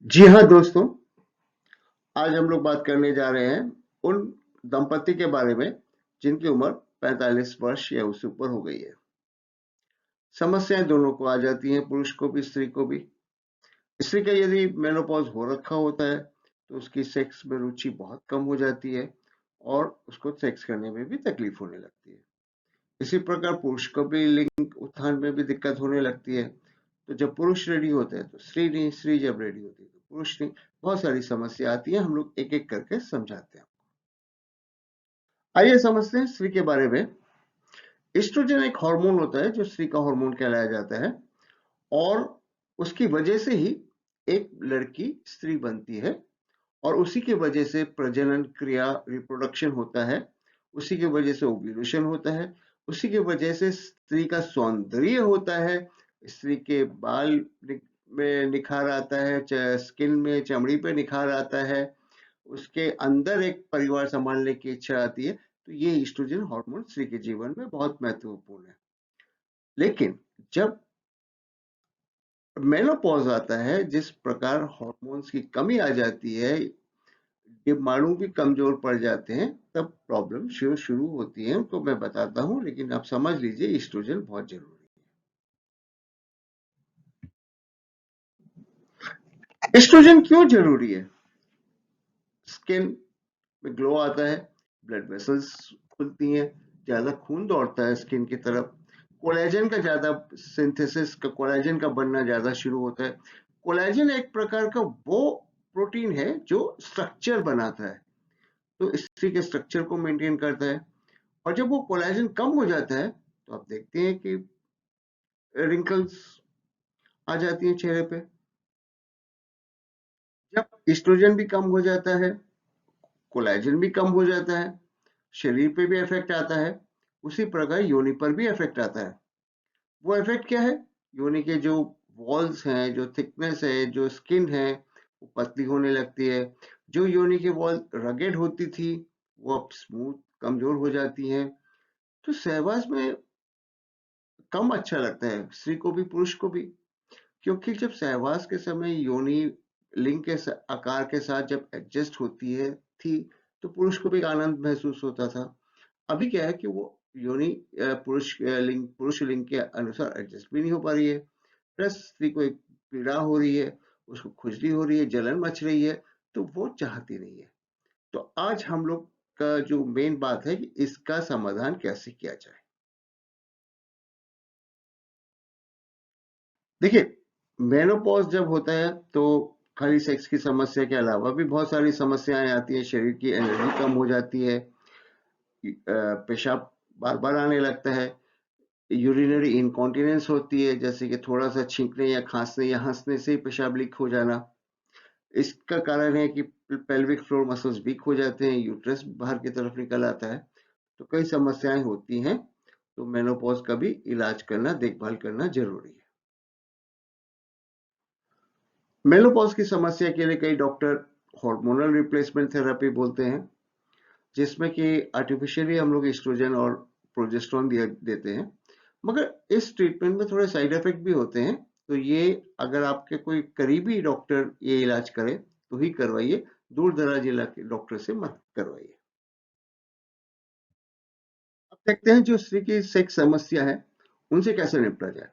जी हाँ दोस्तों, आज हम लोग बात करने जा रहे हैं उन दंपति के बारे में जिनकी उम्र 45 वर्ष या उससे ऊपर हो गई है। समस्याएं दोनों को आ जाती हैं, पुरुष को भी स्त्री को भी। स्त्री का यदि मेनोपॉज हो रखा होता है तो उसकी सेक्स में रुचि बहुत कम हो जाती है और उसको सेक्स करने में भी तकलीफ होने लगती है। इसी प्रकार पुरुष को भी लिंग उत्थान में भी दिक्कत होने लगती है। तो जब पुरुष रेडी होते हैं तो स्त्री नहीं, स्त्री जब रेडी होती है तो पुरुष नहीं। बहुत सारी समस्या आती है, हम लोग एक एक करके समझाते हैं। आइए समझते हैं स्त्री के बारे में। एस्ट्रोजन एक हार्मोन होता है जो स्त्री का हार्मोन कहलाया जाता है और उसकी वजह से ही एक लड़की स्त्री बनती है और उसी की वजह से प्रजनन क्रिया रिप्रोडक्शन होता है। उसी की वजह से ओव्यूलेशन होता है। उसी की वजह से स्त्री का सौंदर्य होता है। स्त्री के बाल में निखार आता है, स्किन में, चमड़ी पे निखार आता है। उसके अंदर एक परिवार संभालने की इच्छा आती है। तो ये ईस्ट्रोजन हार्मोन स्त्री के जीवन में बहुत महत्वपूर्ण है। लेकिन जब मेनोपॉज आता है, जिस प्रकार हार्मोन्स की कमी आ जाती है, डिम्बाणु भी कमजोर पड़ जाते हैं, तब प्रॉब्लम शुरू शुरू होती है। उनको मैं बताता हूँ, लेकिन आप समझ लीजिए ईस्ट्रोजन बहुत जरूरी है। ईस्ट्रोजन क्यों जरूरी है? स्किन में ग्लो आता है, ब्लड वेसल्स खुलती हैं, ज्यादा खून दौड़ता है स्किन की तरफ, कोलेजन का ज्यादा सिंथेसिस का, कोलेजन का बनना ज्यादा शुरू होता है। कोलेजन एक प्रकार का वो प्रोटीन है जो स्ट्रक्चर बनाता है, तो स्त्री के स्ट्रक्चर को मेंटेन करता है। और जब वो कोलेजन कम हो जाता है तो आप देखते हैं कि रिंकल्स आ जाती हैं चेहरे पे। जब एस्ट्रोजन भी कम हो जाता है, कोलेजन भी कम हो जाता है, शरीर पे भी इफेक्ट आता है। उसी प्रकार योनि पर भी इफेक्ट आता है। वो इफेक्ट क्या है? योनि के जो वॉल्स हैं, जो थिकनेस है, जो स्किन है, वो पतली होने लगती है। जो योनि की वॉल रगेड होती थी वो अब स्मूथ, कमजोर हो जाती हैं। तो सहवास में कम अच्छा लगता है स्त्री को भी पुरुष को भी, क्योंकि जब सहवास के समय योनि लिंग के आकार के साथ जब एडजस्ट होती है थी, तो पुरुष को भी आनंद महसूस होता था। अभी क्या है कि वो योनि पुरुष लिंग के अनुसार एडजस्ट भी नहीं हो पा रही है। प्लस स्त्री को एक पीड़ा हो रही है, उसको खुजली हो रही है, जलन मच रही है, तो वो चाहती नहीं है। तो आज हम लोग का जो मेन बात है कि इसका समाधान कैसे किया जाए। देखिए, मेनोपॉज जब होता है तो खाली सेक्स की समस्या के अलावा भी बहुत सारी समस्याएं आती है। शरीर की एनर्जी कम हो जाती है, पेशाब बार बार आने लगता है, यूरिनरी इनकॉन्टिनेंस होती है, जैसे कि थोड़ा सा छींकने या खांसने या हंसने से ही पेशाब लीक हो जाना। इसका कारण है कि पेल्विक फ्लोर मसल्स वीक हो जाते हैं, यूट्रस बाहर की तरफ निकल आता है। तो कई समस्याएं होती हैं। तो मेनोपॉज का भी इलाज करना, देखभाल करना जरूरी है। मेनोपॉज की समस्या के लिए कई डॉक्टर हार्मोनल रिप्लेसमेंट थेरेपी बोलते हैं, जिसमें कि आर्टिफिशियली हम लोग एस्ट्रोजन और प्रोजेस्टेरोन देते हैं। मगर इस ट्रीटमेंट में थोड़े साइड इफेक्ट भी होते हैं। तो ये, अगर आपके कोई करीबी डॉक्टर ये इलाज करे तो ही करवाइए, दूर दराज इलाके डॉक्टर से मत करवाइए। अब देखते हैं जो स्त्री की सेक्स समस्या है उनसे कैसे निपटा जाए।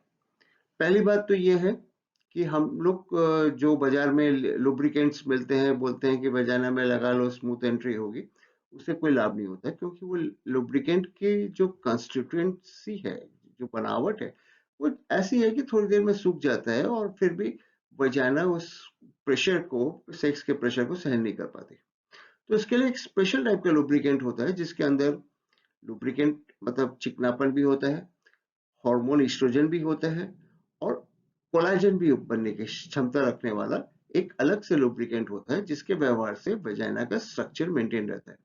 पहली बात तो ये है कि हम लोग जो बाजार में लुब्रिकेंट्स मिलते हैं, बोलते हैं कि वजाना में लगा लो स्मूथ एंट्री होगी, उससे कोई लाभ नहीं होता, क्योंकि वो लुब्रिकेंट की जो कंस्टिट्यूएंसी है, जो बनावट है, वो ऐसी है कि थोड़ी देर में सूख जाता है और फिर भी वजाना उस प्रेशर को, सेक्स के प्रेशर को सहन नहीं कर पाती। तो इसके लिए एक स्पेशल टाइप का लुब्रिकेंट होता है, जिसके अंदर लुब्रिकेंट मतलब चिकनापन भी होता है, हार्मोन ईस्ट्रोजन भी होता है और कोलाजन भी बनने की क्षमता रखने वाला एक अलग से लुब्रिकेंट होता है, जिसके व्यवहार से वजाइना का स्ट्रक्चर मेंटेन रहता है।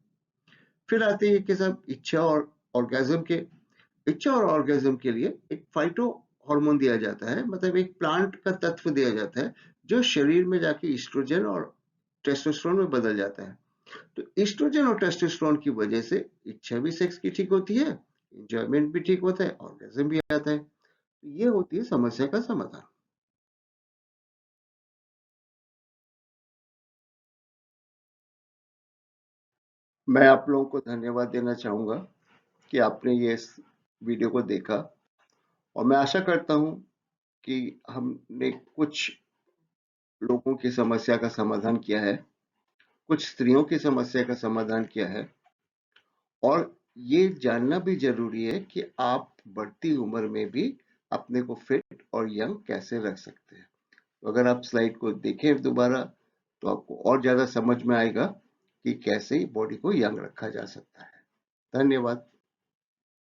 फिर आते हैं कि सब इच्छा और ऑर्गेजम के। इच्छा और ऑर्गेजम के लिए एक फाइटो हार्मोन दिया जाता है, मतलब एक प्लांट का तत्व दिया जाता है जो शरीर में जाके ईस्ट्रोजन और टेस्टोस्टेरोन में बदल जाता है। तो ईस्ट्रोजन और टेस्टोस्टेरोन की वजह से इच्छा भी सेक्स की ठीक होती है, एंजॉयमेंट भी ठीक होता है, ऑर्गेजम भी आता है। तो ये होती है समस्या का समाधान। मैं आप लोगों को धन्यवाद देना चाहूँगा कि आपने ये इस वीडियो को देखा, और मैं आशा करता हूँ कि हमने कुछ लोगों की समस्या का समाधान किया है, कुछ स्त्रियों की समस्या का समाधान किया है, और ये जानना भी ज़रूरी है कि आप बढ़ती उम्र में भी अपने को फिट और यंग कैसे रख सकते हैं। तो अगर आप स्लाइड को देखें दोबारा, तो आपको और ज़्यादा समझ में आएगा कि कैसे बॉडी को यंग रखा जा सकता है। धन्यवाद।